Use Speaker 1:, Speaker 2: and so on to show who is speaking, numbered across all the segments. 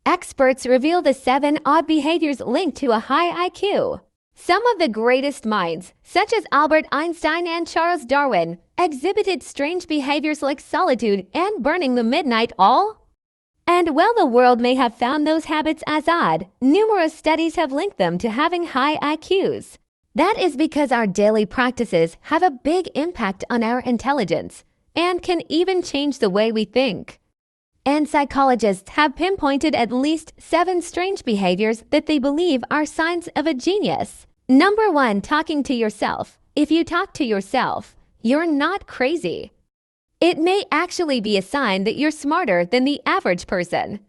Speaker 1: Experts reveal the 7 odd behaviors linked to a high IQ. Some of the greatest minds, such as Albert Einstein and Charles Darwin, exhibited strange behaviors like solitude and burning the midnight oil. And while the world may have found those habits as odd, numerous studies have linked them to having high IQs. That is because our daily practices have a big impact on our intelligence and can even change the way we think. And psychologists have pinpointed at least 7 strange behaviors that they believe are signs of a genius. Number 1, talking to yourself. If you talk to yourself, you're not crazy. It may actually be a sign that you're smarter than the average person.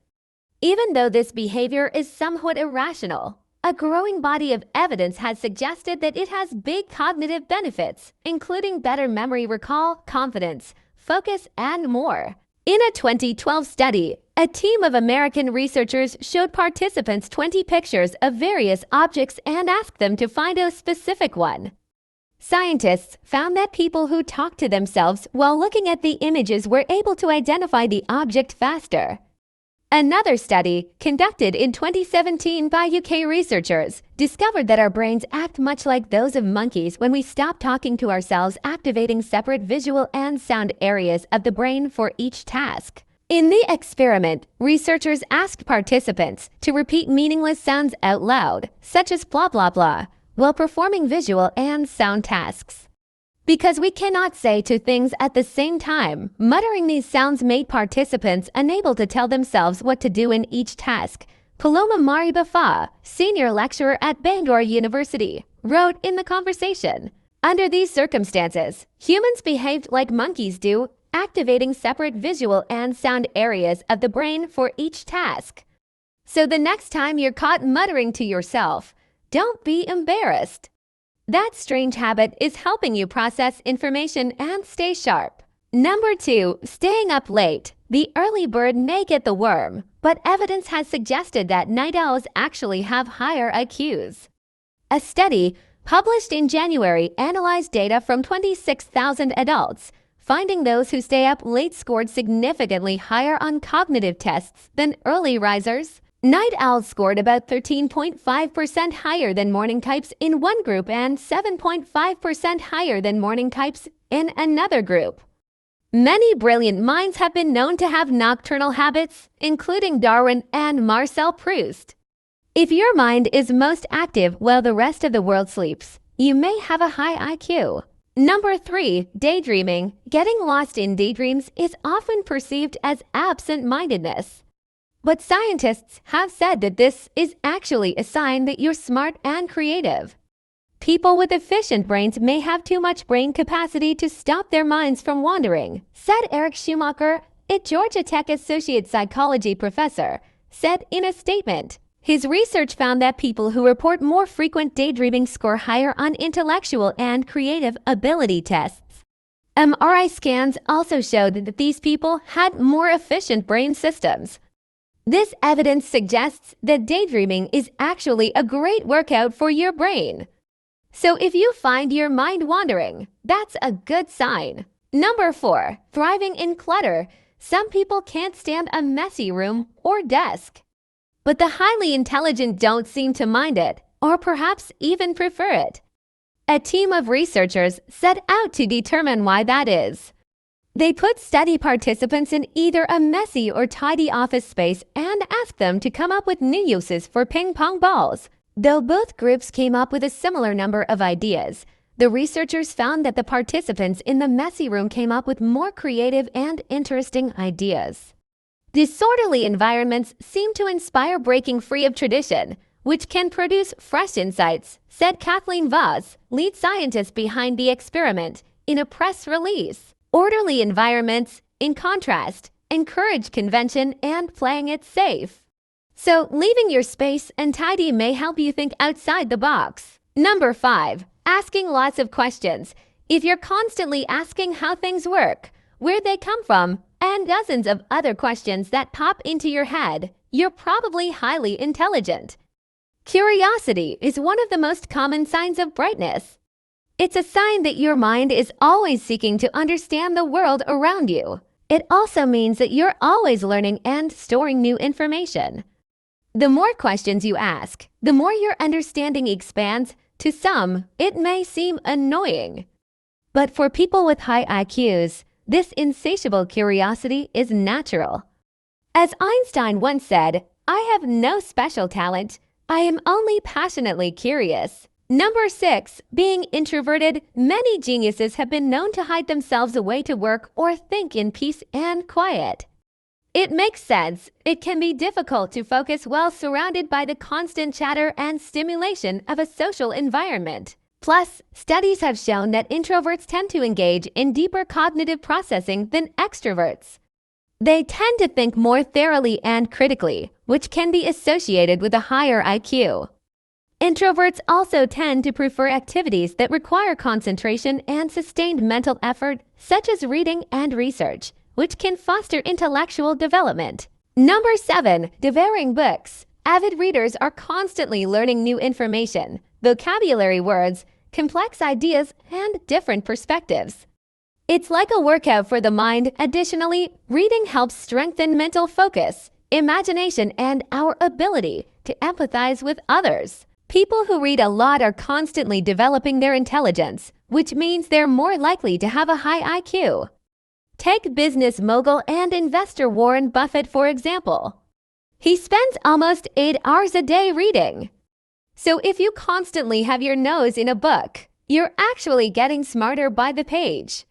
Speaker 1: Even though this behavior is somewhat irrational, a growing body of evidence has suggested that it has big cognitive benefits, including better memory recall, confidence, focus, and more. In a 2012 study, a team of American researchers showed participants 20 pictures of various objects and asked them to find a specific one. Scientists found that people who talked to themselves while looking at the images were able to identify the object faster. Another study, conducted in 2017 by UK researchers, discovered that our brains act much like those of monkeys when we stop talking to ourselves, activating separate visual and sound areas of the brain for each task. In the experiment, researchers asked participants to repeat meaningless sounds out loud, such as blah blah blah, while performing visual and sound tasks. Because we cannot say two things at the same time, muttering these sounds made participants unable to tell themselves what to do in each task. Paloma Maribafa, senior lecturer at Bangor University, wrote in the conversation, "Under these circumstances, humans behaved like monkeys do, activating separate visual and sound areas of the brain for each task. So the next time you're caught muttering to yourself, don't be embarrassed. That strange habit is helping you process information and stay sharp." Number 2, staying up late. The early bird may get the worm, but evidence has suggested that night owls actually have higher IQs. A study published in January analyzed data from 26,000 adults, finding those who stay up late scored significantly higher on cognitive tests than early risers. Night owls scored about 13.5% higher than morning types in one group and 7.5% higher than morning types in another group. Many brilliant minds have been known to have nocturnal habits, including Darwin and Marcel Proust. If your mind is most active while the rest of the world sleeps, you may have a high IQ. Number 3, daydreaming. Getting lost in daydreams is often perceived as absent-mindedness. But scientists have said that this is actually a sign that you're smart and creative. People with efficient brains may have too much brain capacity to stop their minds from wandering, said Eric Schumacher, a Georgia Tech associate psychology professor, said in a statement. His research found that people who report more frequent daydreaming score higher on intellectual and creative ability tests. MRI scans also showed that these people had more efficient brain systems. This evidence suggests that daydreaming is actually a great workout for your brain. So if you find your mind wandering, that's a good sign. Number 4, thriving in clutter. Some people can't stand a messy room or desk. But the highly intelligent don't seem to mind it, or perhaps even prefer it. A team of researchers set out to determine why that is. They put study participants in either a messy or tidy office space and asked them to come up with new uses for ping pong balls. Though both groups came up with a similar number of ideas, the researchers found that the participants in the messy room came up with more creative and interesting ideas. Disorderly environments seem to inspire breaking free of tradition, which can produce fresh insights, said Kathleen Voss, lead scientist behind the experiment, in a press release. Orderly environments, in contrast, encourage convention and playing it safe. So, leaving your space and tidy may help you think outside the box. Number 5, asking lots of questions. If you're constantly asking how things work, where they come from, and dozens of other questions that pop into your head, you're probably highly intelligent. Curiosity is one of the most common signs of brightness. It's a sign that your mind is always seeking to understand the world around you. It also means that you're always learning and storing new information. The more questions you ask, the more your understanding expands. To some, it may seem annoying. But for people with high IQs, this insatiable curiosity is natural. As Einstein once said, "I have no special talent. I am only passionately curious." Number 6. Being introverted. Many geniuses have been known to hide themselves away to work or think in peace and quiet. It makes sense. It can be difficult to focus while surrounded by the constant chatter and stimulation of a social environment. Plus, studies have shown that introverts tend to engage in deeper cognitive processing than extroverts. They tend to think more thoroughly and critically, which can be associated with a higher IQ. Introverts also tend to prefer activities that require concentration and sustained mental effort, such as reading and research, which can foster intellectual development. Number 7. Devouring books. Avid readers are constantly learning new information, vocabulary words, complex ideas, and different perspectives. It's like a workout for the mind. Additionally, reading helps strengthen mental focus, imagination, and our ability to empathize with others. People who read a lot are constantly developing their intelligence, which means they're more likely to have a high IQ. Take business mogul and investor Warren Buffett, for example. He spends almost 8 hours a day reading. So if you constantly have your nose in a book, you're actually getting smarter by the page.